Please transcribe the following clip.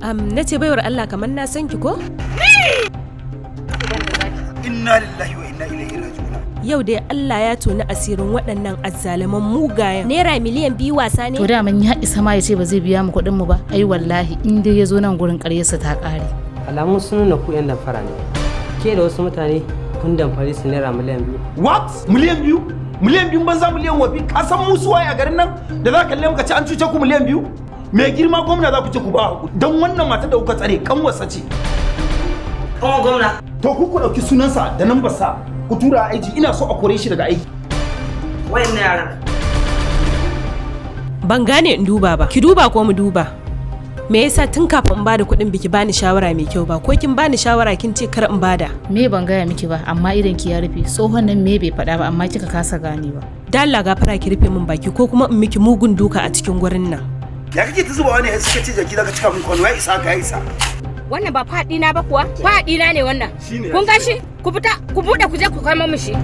Na ce baiwar Allah kamar na san ki ko? Inna lillahi wa inna ilaihi raji'un. Yau dai Allah ya toni asirin waɗannan azzaliman mugayen. Naira miliyan 2 wasa ne? To da man ya isa ma ya ce ba zai biya mu kuɗin mu ba. Ai wallahi in dai ya zo nan gurin ƙaryarsa ta ƙare. Alamun sun nuna ku 'yan damfara ne. Ke da wasu mutane kun damfari su naira miliyan 2. What? Miliyan 2? Miliyan 2 banza miliyan wafi? Ka san mu suwaye a garin nan da za ka kalle muka ce an cuce ku miliyan 2? Mai girma gwamna za ku ce ku ba don wannan mata da kuka tsare kanwarsa ce. Kuma gwamna. To ku ɗauki sunansa da nambarsa ku tura aiki ina so a kore shi daga aiki. Wayannan yaran. Ban gane in duba ba. Ki duba ko mu duba? Me yasa tun kafin in bada kuɗin biki bani shawara mai kyau ba ko kin bani shawara kin ce kar in bada? Me ban gaya miki ba amma idan ki ya rufe tsohon nan me bai faɗa ba amma kika kasa ganewa. Da Allah gafara ki rufe min baki ko kuma in miki mugun duka a cikin gurin nan. Ya kake ta zuba wani suka ce jaki zaka cika min kwano ya isa ka isa. Wannan ba faɗina ba kuwa? Faɗina ne wannan. Kun ga shi? Ku fita, ku buɗe ku je ku kama mishi.